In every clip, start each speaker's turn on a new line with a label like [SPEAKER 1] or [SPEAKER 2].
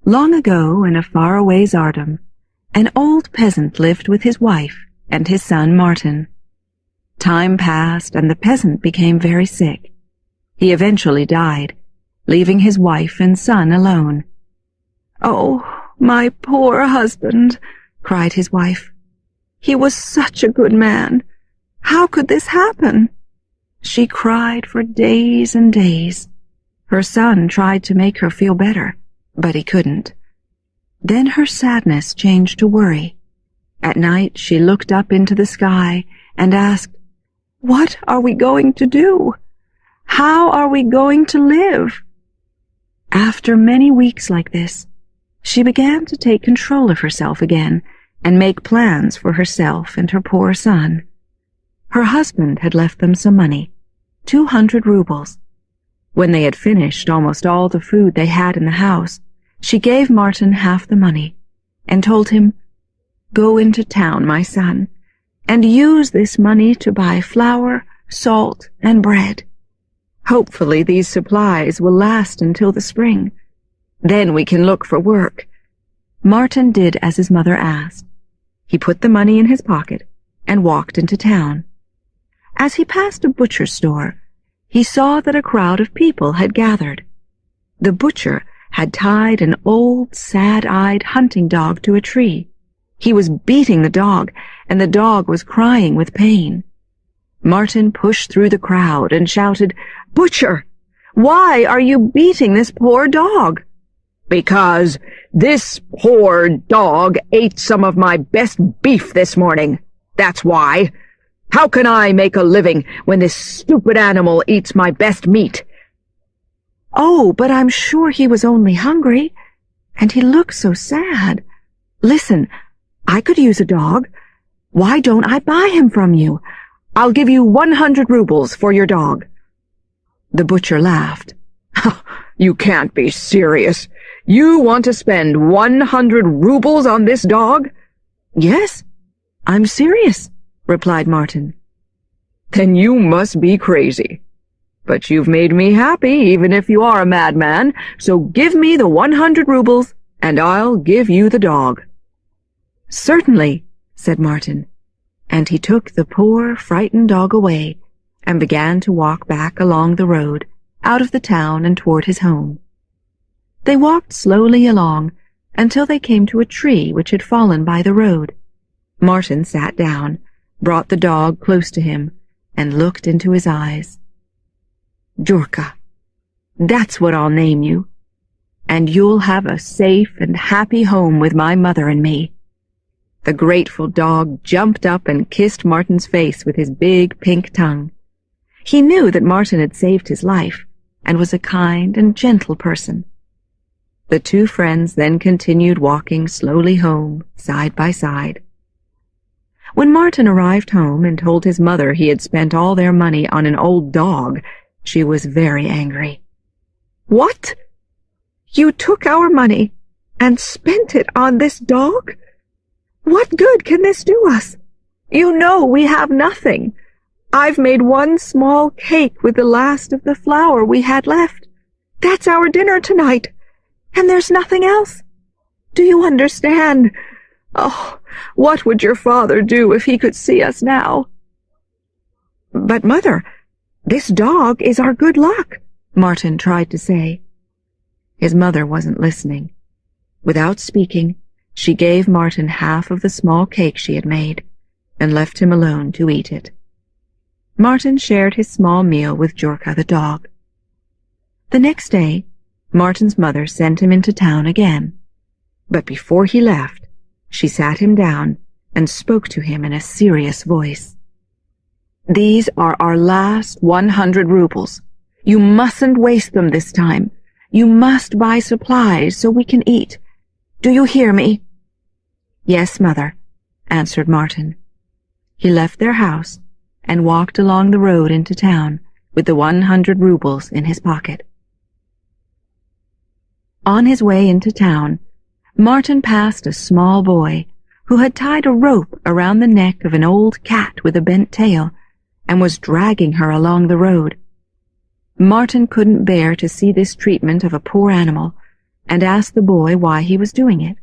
[SPEAKER 1] Long ago, in a faraway tsardom, an old peasant lived with his wife and his son Martin. Time passed, and the peasant became very sick. He eventually died, leaving his wife and son alone. "Oh, my poor husband," cried his wife. "He was such a good man. How could this happen?" She cried for days and days. Her son tried to make her feel better, but he couldn't. Then her sadness changed to worry. At night she looked up into the sky and asked, "What are we going to do? How are we going to live?" After many weeks like this, she began to take control of herself again and make plans for herself and her poor son. Her husband had left them some money, 200 rubles. When they had finished almost all the food they had in the house, she gave Martin half the money and told him, "Go into town, my son, and use this money to buy flour, salt, and bread. Hopefully these supplies will last until the spring. Then we can look for work." Martin did as his mother asked. He put the money in his pocket and walked into town. As he passed a butcher's store, he saw that a crowd of people had gathered. The butcher had tied an old, sad-eyed hunting dog to a tree. He was beating the dog, and the dog was crying with pain. Martin pushed through the crowd and shouted, "Butcher, why are you beating this poor dog?" "Because this poor dog ate some of my best beef this morning. That's why. How can I make a living when this stupid animal eats my best meat?" "Oh, but I'm sure he was only hungry, and he looked so sad. Listen, I could use a dog. Why don't I buy him from you? I'll give you 100 rubles for your dog." The butcher laughed. "You can't be serious. You want to spend 100 rubles on this dog?" "Yes, I'm serious," replied Martin. "Then you must be crazy. But you've made me happy, even if you are a madman, so give me the 100 rubles, and I'll give you the dog." "Certainly," said Martin, and he took the poor, frightened dog away and began to walk back along the road, out of the town and toward his home. They walked slowly along until they came to a tree which had fallen by the road. Martin sat down, brought the dog close to him, and looked into his eyes. "Jurka, that's what I'll name you, and you'll have a safe and happy home with my mother and me." The grateful dog jumped up and kissed Martin's face with his big pink tongue. He knew that Martin had saved his life and was a kind and gentle person. The two friends then continued walking slowly home, side by side. When Martin arrived home and told his mother he had spent all their money on an old dog, she was very angry. "What? You took our money and spent it on this dog? What good can this do us? You know we have nothing. I've made one small cake with the last of the flour we had left. That's our dinner tonight, and there's nothing else. Do you understand? Oh, what would your father do if he could see us now?" "But, Mother, this dog is our good luck," Martin tried to say. His mother wasn't listening. Without speaking, she gave Martin half of the small cake she had made and left him alone to eat it. Martin shared his small meal with Jurka the dog. The next day, Martin's mother sent him into town again, but before he left, she sat him down and spoke to him in a serious voice. "These are our last 100 rubles. You mustn't waste them this time. You must buy supplies so we can eat. Do you hear me?" "Yes, Mother," answered Martin. He left their house and walked along the road into town with the 100 rubles in his pocket. On his way into town, Martin passed a small boy who had tied a rope around the neck of an old cat with a bent tail and was dragging her along the road. Martin couldn't bear to see this treatment of a poor animal and asked the boy why he was doing it.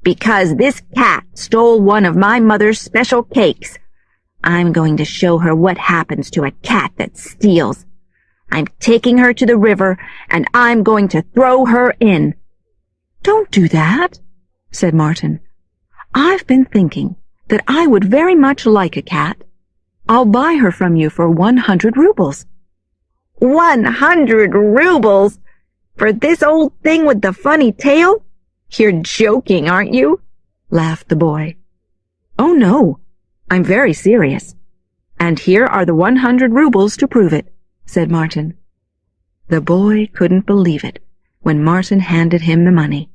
[SPEAKER 2] "Because this cat stole one of my mother's special cakes. I'm going to show her what happens to a cat that steals. I'm taking her to the river, and I'm going to throw her in."
[SPEAKER 1] "Don't do that," said Martin. "I've been thinking that I would very much like a cat. I'll buy her from you for 100 rubles.
[SPEAKER 2] 100 rubles? For this old thing with the funny tail? You're joking, aren't you?"
[SPEAKER 1] laughed the boy. "Oh, no, I'm very serious. And here are the 100 rubles to prove it," said Martin. The boy couldn't believe it when Martin handed him the money.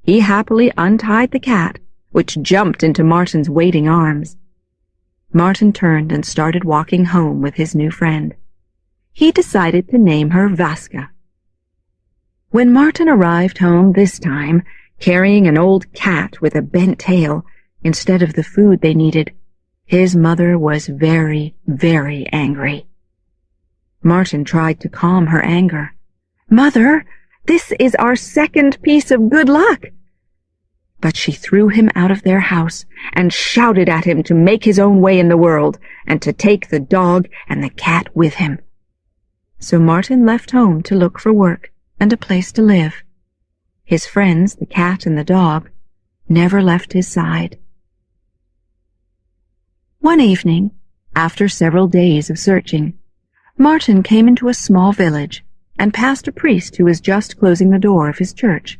[SPEAKER 1] He happily untied the cat, which jumped into Martin's waiting arms. Martin turned and started walking home with his new friend. He decided to name her Vaska. When Martin arrived home this time, carrying an old cat with a bent tail instead of the food they needed, his mother was very, very angry. Martin tried to calm her anger. "Mother, this is our second piece of good luck." But she threw him out of their house and shouted at him to make his own way in the world and to take the dog and the cat with him. So Martin left home to look for work and a place to live. His friends, the cat and the dog, never left his side. One evening, after several days of searching, Martin came into a small village and passed a priest who was just closing the door of his church.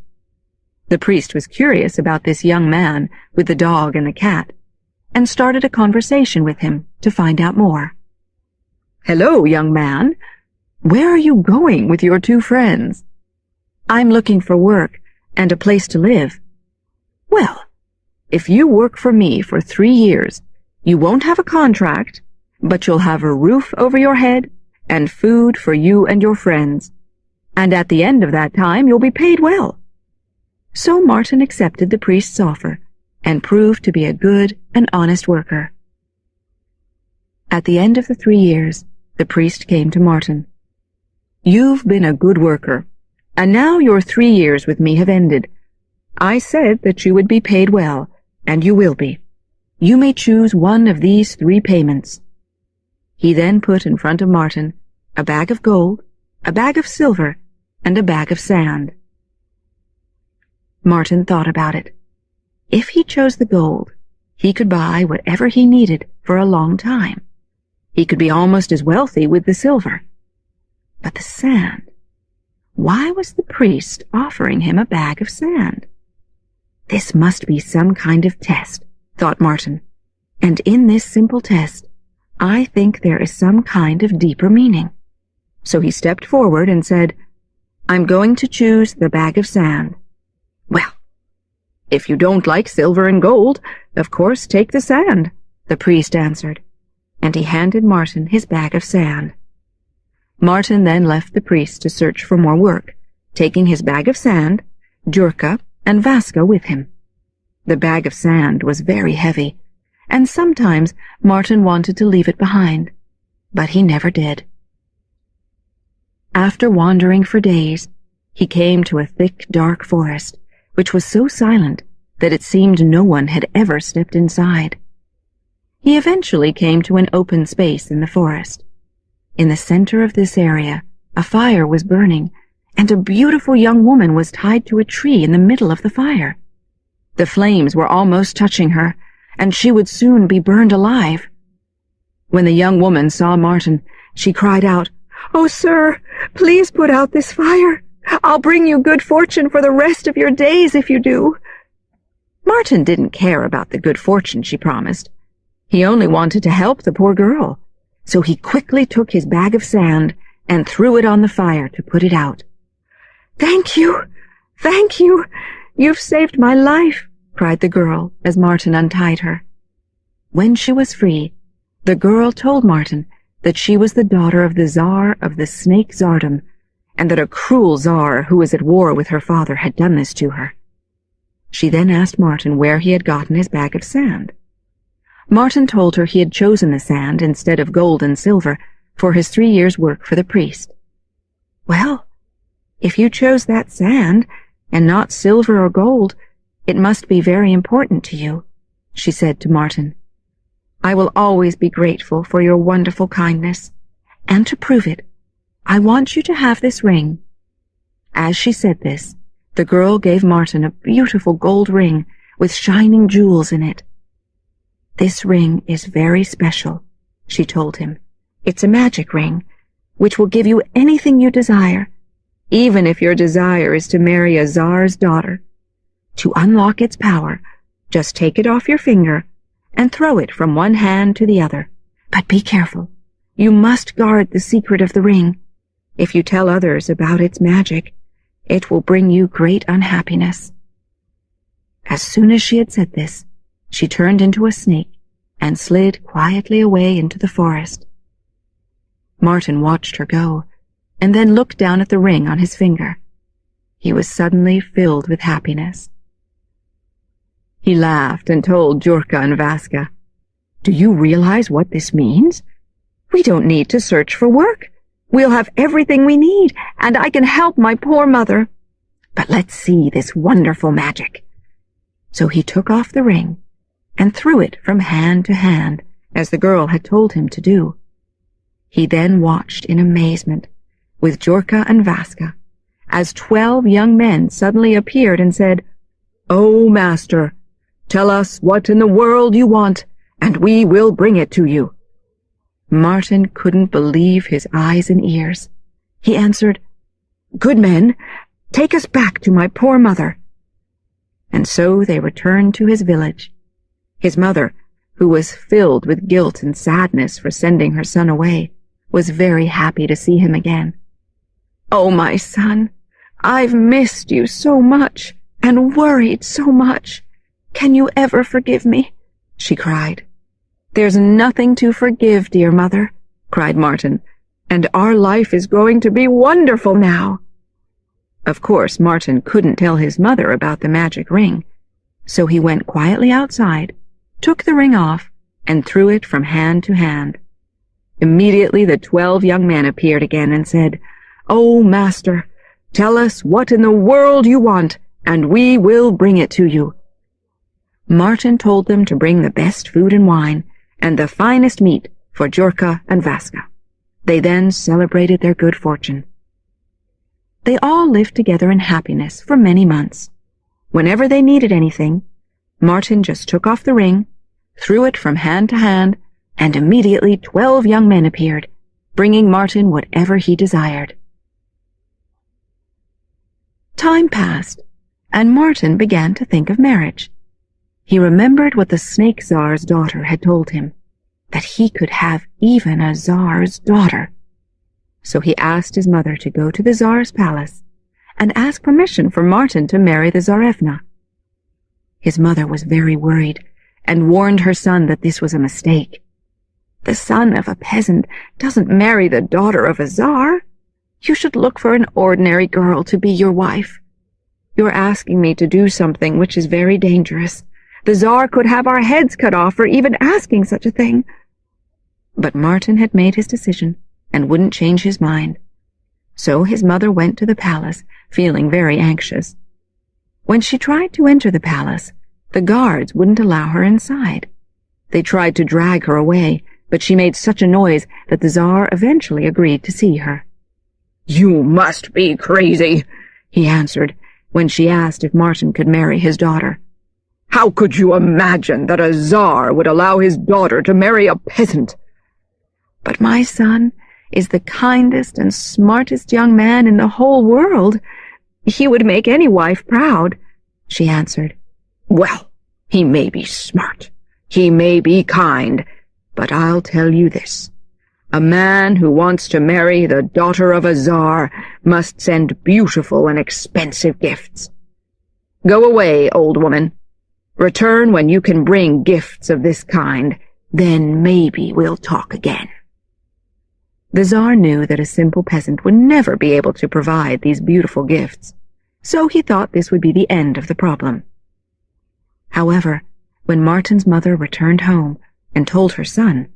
[SPEAKER 1] The priest was curious about this young man with the dog and the cat, and started a conversation with him to find out more. "Hello, young man. Where are you going with your two friends?" "I'm looking for work and a place to live." "Well, if you work for me for 3 years, you won't have a contract, but you'll have a roof over your head and food for you and your friends. And at the end of that time, you'll be paid well." So Martin accepted the priest's offer and proved to be a good and honest worker. At the end of the 3 years, the priest came to Martin. "You've been a good worker, and now your 3 years with me have ended. I said that you would be paid well, and you will be. You may choose one of these 3 payments." He then put in front of Martin a bag of gold, a bag of silver, and a bag of sand. Martin thought about it. If he chose the gold, he could buy whatever he needed for a long time. He could be almost as wealthy with the silver. But the sand, why was the priest offering him a bag of sand? This must be some kind of test, thought Martin, and in this simple test, I think there is some kind of deeper meaning. So he stepped forward and said, "I'm going to choose the bag of sand." "Well, if you don't like silver and gold, of course take the sand," the priest answered, and he handed Martin his bag of sand. Martin then left the priest to search for more work, taking his bag of sand, Jurka, and Vaska with him. The bag of sand was very heavy, and sometimes Martin wanted to leave it behind, but he never did. After wandering for days, he came to a thick, dark forest, which was so silent that it seemed no one had ever stepped inside. He eventually came to an open space in the forest. In the center of this area, a fire was burning, and a beautiful young woman was tied to a tree in the middle of the fire. The flames were almost touching her, and she would soon be burned alive. When the young woman saw Martin, she cried out, "Oh, sir, please put out this fire. I'll bring you good fortune for the rest of your days if you do." Martin didn't care about the good fortune she promised. He only wanted to help the poor girl, so he quickly took his bag of sand and threw it on the fire to put it out. "Thank you, thank you. You've saved my life," cried the girl as Martin untied her. When she was free, the girl told Martin that she was the daughter of the Tsar of the Snake Tsardom, and that a cruel Tsar who was at war with her father had done this to her. She then asked Martin where he had gotten his bag of sand. Martin told her he had chosen the sand instead of gold and silver for his 3 years' work for the priest. "Well, If you chose that sand, and not silver or gold, it must be very important to you," she said to Martin. "I will always be grateful for your wonderful kindness, and to prove it, I want you to have this ring." As she said this, the girl gave Martin a beautiful gold ring with shining jewels in it. "This ring is very special," she told him. "It's a magic ring, which will give you anything you desire, even if your desire is to marry a czar's daughter. To unlock its power, just take it off your finger and throw it from one hand to the other. But be careful. You must guard the secret of the ring. If you tell others about its magic, it will bring you great unhappiness." As soon as she had said this, she turned into a snake and slid quietly away into the forest. Martin watched her go, and then looked down at the ring on his finger. He was suddenly filled with happiness. He laughed and told Jurka and Vaska, "Do you realize what this means? We don't need to search for work. We'll have everything we need, and I can help my poor mother. But let's see this wonderful magic." So he took off the ring and threw it from hand to hand, as the girl had told him to do. He then watched in amazement, with Jurka and Vaska, as 12 young men suddenly appeared and said, "Oh, master, tell us what in the world you want, and we will bring it to you." Martin couldn't believe his eyes and ears. He answered, "Good men, take us back to my poor mother." And so they returned to his village. His mother, who was filled with guilt and sadness for sending her son away, was very happy to see him again. "Oh, my son, I've missed you so much and worried so much. Can you ever forgive me?" she cried. "There's nothing to forgive, dear mother," cried Martin, "and our life is going to be wonderful now." Of course, Martin couldn't tell his mother about the magic ring, so he went quietly outside, took the ring off, and threw it from hand to hand. Immediately the 12 young men appeared again and said, "Oh, master, tell us what in the world you want, and we will bring it to you." Martin told them to bring the best food and wine, and the finest meat for Jurka and Vaska. They then celebrated their good fortune. They all lived together in happiness for many months. Whenever they needed anything, Martin just took off the ring, threw it from hand to hand, and immediately 12 young men appeared, bringing Martin whatever he desired. Time passed, and Martin began to think of marriage. He remembered what the snake czar's daughter had told him, that he could have even a czar's daughter. So he asked his mother to go to the czar's palace and ask permission for Martin to marry the czarevna. His mother was very worried and warned her son that this was a mistake. The son of a peasant doesn't marry the daughter of a czar. You should look for an ordinary girl to be your wife. You're asking me to do something which is very dangerous. The czar could have our heads cut off for even asking such a thing. But Martin had made his decision and wouldn't change his mind. So his mother went to the palace, feeling very anxious. When she tried to enter the palace, the guards wouldn't allow her inside. They tried to drag her away, but she made such a noise that the czar eventually agreed to see her. "You must be crazy," he answered when she asked if Martin could marry his daughter. "How could you imagine that a czar would allow his daughter to marry a peasant?" "But my son is the kindest and smartest young man in the whole world. He would make any wife proud," she answered. "Well, he may be smart, he may be kind, but I'll tell you this. A man who wants to marry the daughter of a czar must send beautiful and expensive gifts. Go away, old woman. Return when you can bring gifts of this kind, then maybe we'll talk again." The czar knew that a simple peasant would never be able to provide these beautiful gifts, so he thought this would be the end of the problem. However, when Martin's mother returned home and told her son,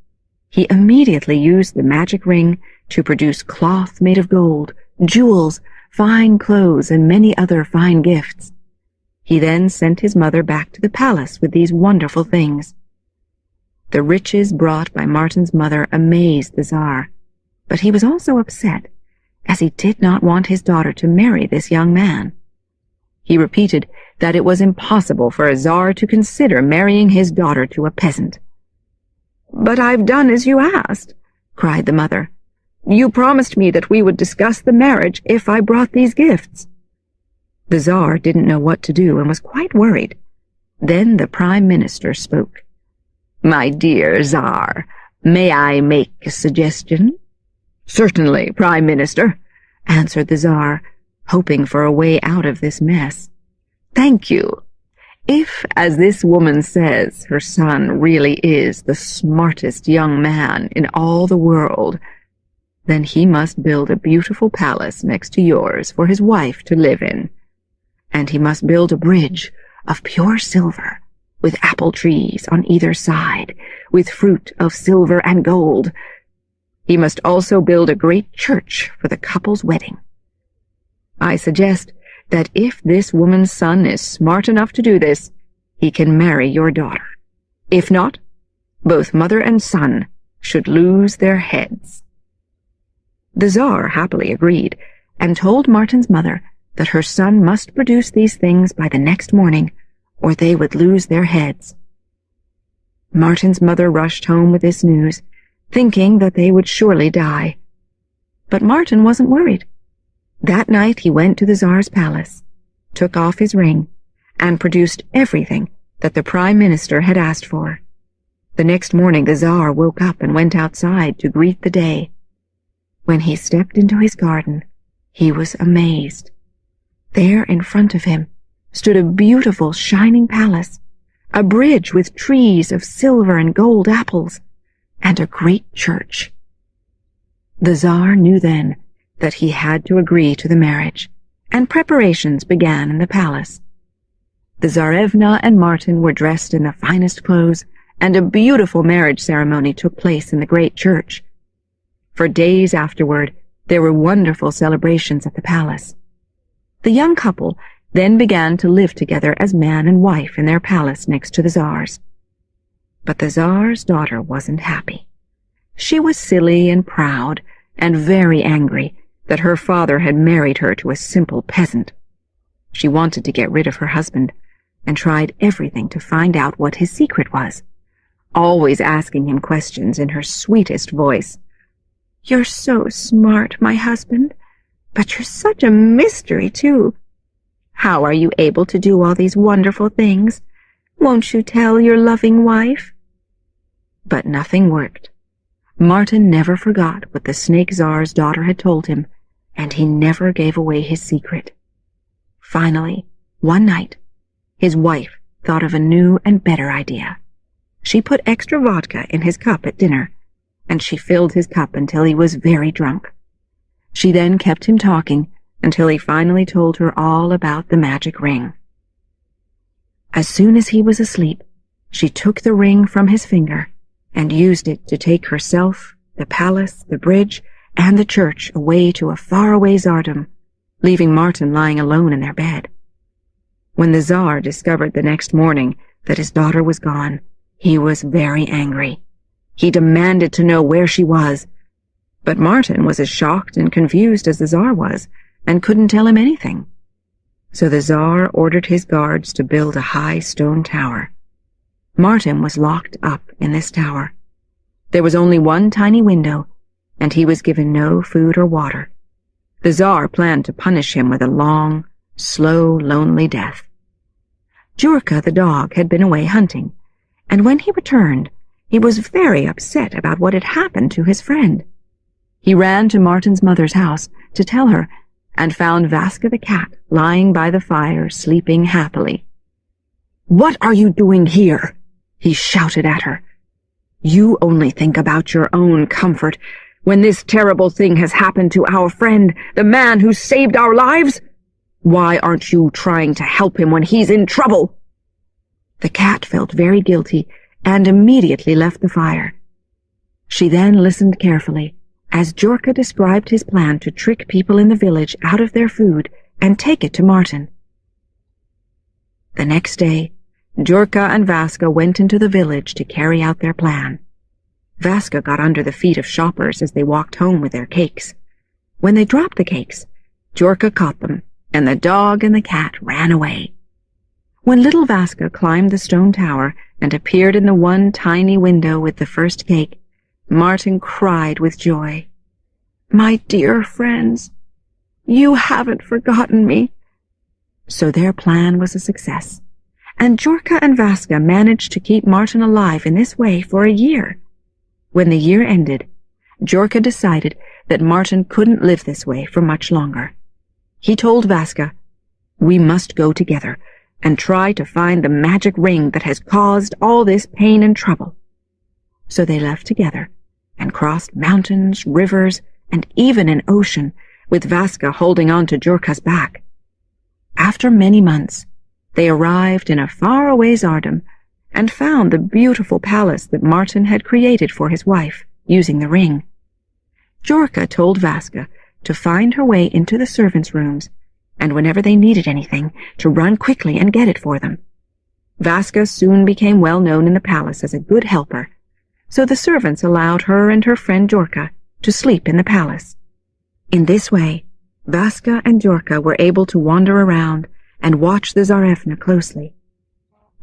[SPEAKER 1] he immediately used the magic ring to produce cloth made of gold, jewels, fine clothes, and many other fine gifts. He then sent his mother back to the palace with these wonderful things. The riches brought by Martin's mother amazed the Tsar, but he was also upset, as he did not want his daughter to marry this young man. He repeated that it was impossible for a Tsar to consider marrying his daughter to a peasant. "But I've done as you asked," cried the mother. "You promised me that we would discuss the marriage if I brought these gifts." The Tsar didn't know what to do and was quite worried. Then the Prime Minister spoke. "My dear Tsar, may I make a suggestion?" "Certainly, Prime Minister," answered the Tsar, hoping for a way out of this mess. "Thank you. If, as this woman says, her son really is the smartest young man in all the world, then he must build a beautiful palace next to yours for his wife to live in. And he must build a bridge of pure silver, with apple trees on either side, with fruit of silver and gold. He must also build a great church for the couple's wedding. I suggest that if this woman's son is smart enough to do this, he can marry your daughter. If not, both mother and son should lose their heads." The Tsar happily agreed, and told Martin's mother that her son must produce these things by the next morning, or they would lose their heads. Martin's mother rushed home with this news, thinking that they would surely die. But Martin wasn't worried. That night he went to the Tsar's palace, took off his ring, and produced everything that the Prime Minister had asked for. The next morning the Tsar woke up and went outside to greet the day. When he stepped into his garden, he was amazed. There in front of him stood a beautiful shining palace, a bridge with trees of silver and gold apples, and a great church. The Tsar knew then that he had to agree to the marriage, and preparations began in the palace. The Tsarevna and Martin were dressed in the finest clothes, and a beautiful marriage ceremony took place in the great church. For days afterward, there were wonderful celebrations at the palace. The young couple then began to live together as man and wife in their palace next to the Tsar's. But the Tsar's daughter wasn't happy. She was silly and proud, and very angry that her father had married her to a simple peasant. She wanted to get rid of her husband, and tried everything to find out what his secret was, always asking him questions in her sweetest voice. "You're so smart, my husband, but you're such a mystery, too. How are you able to do all these wonderful things? Won't you tell your loving wife?" But nothing worked. Martin never forgot what the Snake Tsar's daughter had told him, and he never gave away his secret. Finally, one night, his wife thought of a new and better idea. She put extra vodka in his cup at dinner, and she filled his cup until he was very drunk. She then kept him talking until he finally told her all about the magic ring. As soon as he was asleep, she took the ring from his finger and used it to take herself, the palace, the bridge, and the church away to a faraway tsardom, leaving Martin lying alone in their bed. When the Tsar discovered the next morning that his daughter was gone, he was very angry. He demanded to know where she was, but Martin was as shocked and confused as the Tsar was, and couldn't tell him anything. So the Tsar ordered his guards to build a high stone tower. Martin was locked up in this tower. There was only one tiny window, and he was given no food or water. The Tsar planned to punish him with a long, slow, lonely death. Jurka the dog had been away hunting, and when he returned, he was very upset about what had happened to his friend. He ran to Martin's mother's house to tell her, and found Vaska the cat lying by the fire, sleeping happily. "What are you doing here?" he shouted at her. "You only think about your own comfort when this terrible thing has happened to our friend, the man who saved our lives. Why aren't you trying to help him when he's in trouble?" The cat felt very guilty and immediately left the fire. She then listened carefully as Djorka described his plan to trick people in the village out of their food and take it to Martin. The next day, Djorka and Vaska went into the village to carry out their plan. Vaska got under the feet of shoppers as they walked home with their cakes. When they dropped the cakes, Djorka caught them, and the dog and the cat ran away. When little Vaska climbed the stone tower and appeared in the one tiny window with the first cake, Martin cried with joy. "My dear friends, you haven't forgotten me." So their plan was a success, and Djorka and Vaska managed to keep Martin alive in this way for a year. When the year ended, Djorka decided that Martin couldn't live this way for much longer. He told Vaska, "We must go together and try to find the magic ring that has caused all this pain and trouble." So they left together and crossed mountains, rivers, and even an ocean, with Vaska holding on to Djorka's back. After many months, they arrived in a faraway Zardom and found the beautiful palace that Martin had created for his wife, using the ring. Djorka told Vaska to find her way into the servants' rooms, and whenever they needed anything, to run quickly and get it for them. Vaska soon became well known in the palace as a good helper, so the servants allowed her and her friend Djorka to sleep in the palace. In this way, Vaska and Djorka were able to wander around and watch the Tsarevna closely.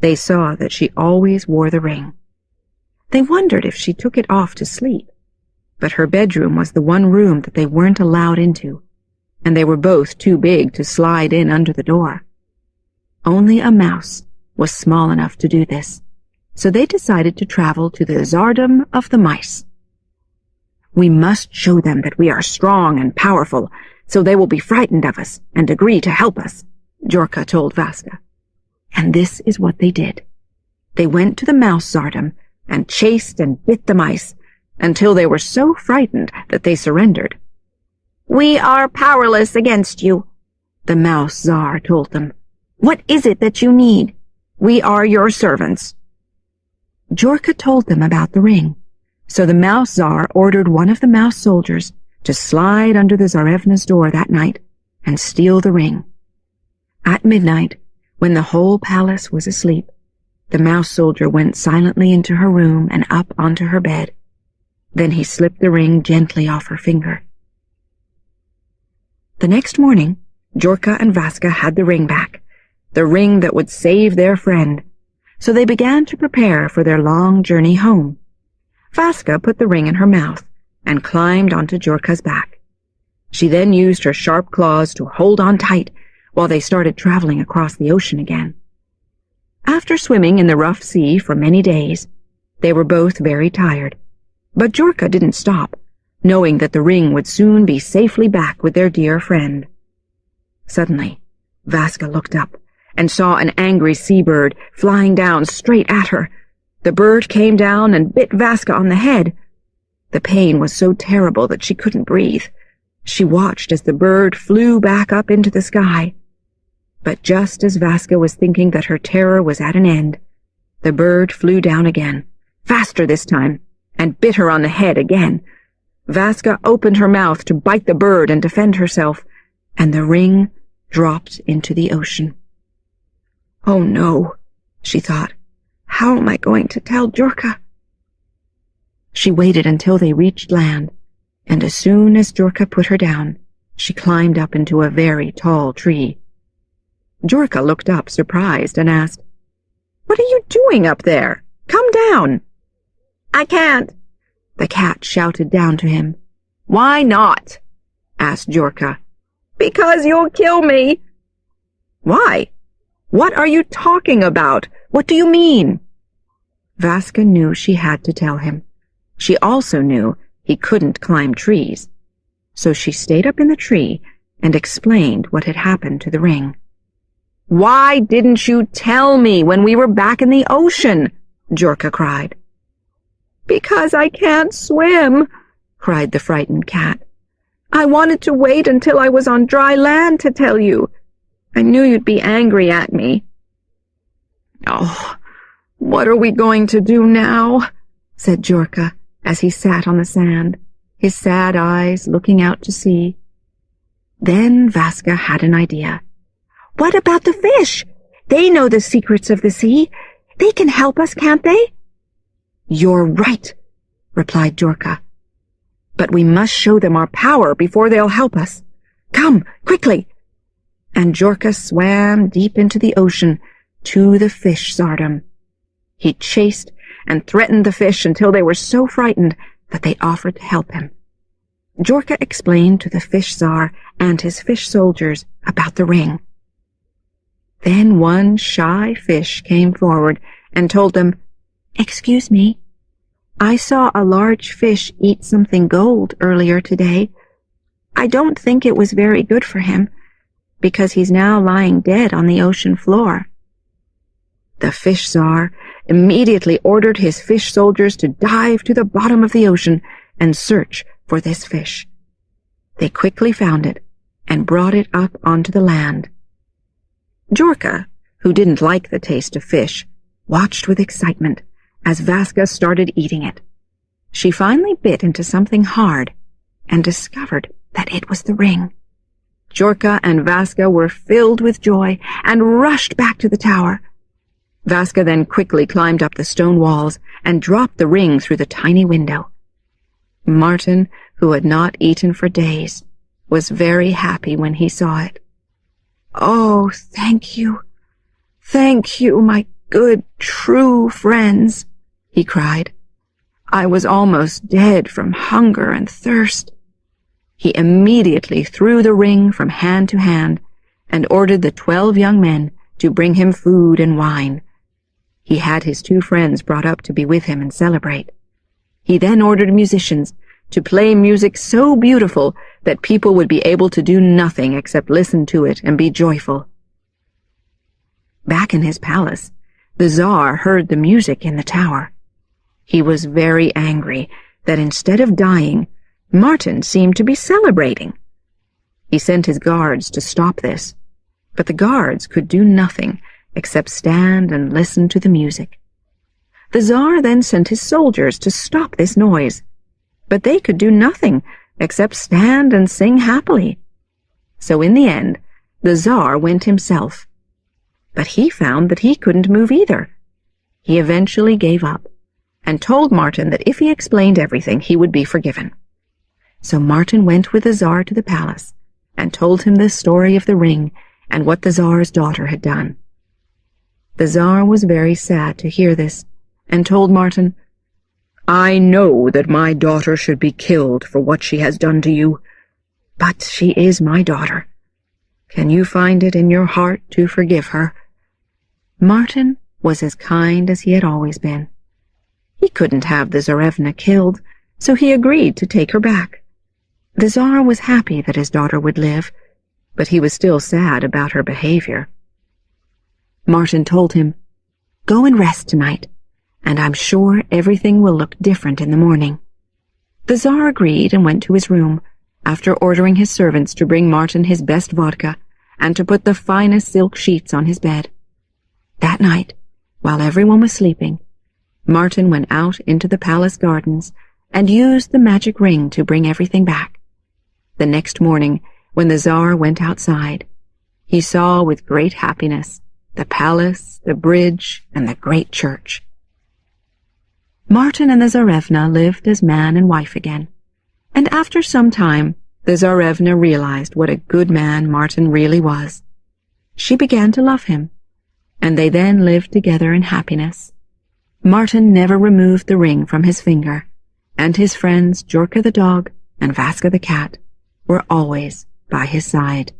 [SPEAKER 1] They saw that she always wore the ring. They wondered if she took it off to sleep, but her bedroom was the one room that they weren't allowed into, and they were both too big to slide in under the door. Only a mouse was small enough to do this, so they decided to travel to the Zardom of the mice. "We must show them that we are strong and powerful, so they will be frightened of us and agree to help us," Djorka told Vaska. And this is what they did. They went to the mouse Zardom and chased and bit the mice until they were so frightened that they surrendered. "We are powerless against you," the mouse Tsar told them. "What is it that you need? We are your servants." Djorka told them about the ring, so the mouse Tsar ordered one of the mouse soldiers to slide under the Tsarevna's door that night and steal the ring. At midnight, when the whole palace was asleep, the mouse soldier went silently into her room and up onto her bed. Then he slipped the ring gently off her finger. The next morning, Djorka and Vaska had the ring back, the ring that would save their friend, so they began to prepare for their long journey home. Vaska put the ring in her mouth and climbed onto Djorka's back. She then used her sharp claws to hold on tight while they started traveling across the ocean again. After swimming in the rough sea for many days, they were both very tired, but Djorka didn't stop, knowing that the ring would soon be safely back with their dear friend. Suddenly, Vaska looked up and saw an angry seabird flying down straight at her. The bird came down and bit Vaska on the head. The pain was so terrible that she couldn't breathe. She watched as the bird flew back up into the sky. But just as Vaska was thinking that her terror was at an end, the bird flew down again, faster this time, and bit her on the head again. Vaska opened her mouth to bite the bird and defend herself, and the ring dropped into the ocean. "Oh no," she thought. "How am I going to tell Djorka?" She waited until they reached land, and as soon as Djorka put her down, she climbed up into a very tall tree. Djorka looked up surprised and asked, "What are you doing up there? Come down." "I can't," the cat shouted down to him. "Why not?" asked Djorka. "Because you'll kill me." "Why? What are you talking about? What do you mean?" Vaska knew she had to tell him. She also knew he couldn't climb trees, so she stayed up in the tree and explained what had happened to the ring. "Why didn't you tell me when we were back in the ocean?" Djorka cried. "Because I can't swim," cried the frightened cat. "I wanted to wait until I was on dry land to tell you. I knew you'd be angry at me." "Oh, what are we going to do now?" said Djorka as he sat on the sand, his sad eyes looking out to sea. Then Vaska had an idea.
[SPEAKER 2] "What about the fish? They know the secrets of the sea. They can help us, can't they?"
[SPEAKER 1] "You're right," replied Jorka. "But we must show them our power before they'll help us. Come, quickly!" And Jorka swam deep into the ocean to the fish tsardom. He chased and threatened the fish until they were so frightened that they offered to help him. Jorka explained to the fish tsar and his fish soldiers about the ring. Then one shy fish came forward and told them, "Excuse me, I saw a large fish eat something gold earlier today. I don't think it was very good for him, because he's now lying dead on the ocean floor." The fish tsar immediately ordered his fish soldiers to dive to the bottom of the ocean and search for this fish. They quickly found it and brought it up onto the land. Jorka, who didn't like the taste of fish, watched with excitement as Vaska started eating it. She finally bit into something hard and discovered that it was the ring. Jorka and Vaska were filled with joy and rushed back to the tower. Vaska then quickly climbed up the stone walls and dropped the ring through the tiny window. Martin, who had not eaten for days, was very happy when he saw it. "Oh, thank you, my good, true friends," he cried. "I was almost dead from hunger and thirst." He immediately threw the ring from hand to hand and ordered the 12 young men to bring him food and wine. He had his 2 friends brought up to be with him and celebrate. He then ordered musicians to play music so beautiful that people would be able to do nothing except listen to it and be joyful. Back in his palace, the Tsar heard the music in the tower. He was very angry that instead of dying, Martin seemed to be celebrating. He sent his guards to stop this, but the guards could do nothing except stand and listen to the music. The Tsar then sent his soldiers to stop this noise, but they could do nothing except stand and sing happily. So in the end, the Tsar went himself. But he found that he couldn't move either. He eventually gave up and told Martin that if he explained everything, he would be forgiven. So Martin went with the Tsar to the palace and told him the story of the ring and what the Tsar's daughter had done. The Tsar was very sad to hear this and told Martin, "I know that my daughter should be killed for what she has done to you, but she is my daughter. Can you find it in your heart to forgive her?" Martin was as kind as he had always been. He couldn't have the Tsarevna killed, so he agreed to take her back. The Tsar was happy that his daughter would live, but he was still sad about her behavior. Martin told him, "Go and rest tonight, and I'm sure everything will look different in the morning." The Tsar agreed and went to his room, after ordering his servants to bring Martin his best vodka and to put the finest silk sheets on his bed. That night, while everyone was sleeping, Martin went out into the palace gardens and used the magic ring to bring everything back. The next morning, when the Tsar went outside, he saw with great happiness the palace, the bridge, and the great church. Martin and the Tsarevna lived as man and wife again, and after some time, the Tsarevna realized what a good man Martin really was. She began to love him, and they then lived together in happiness. Martin never removed the ring from his finger, and his friends Jorka the dog and Vaska the cat were always by his side.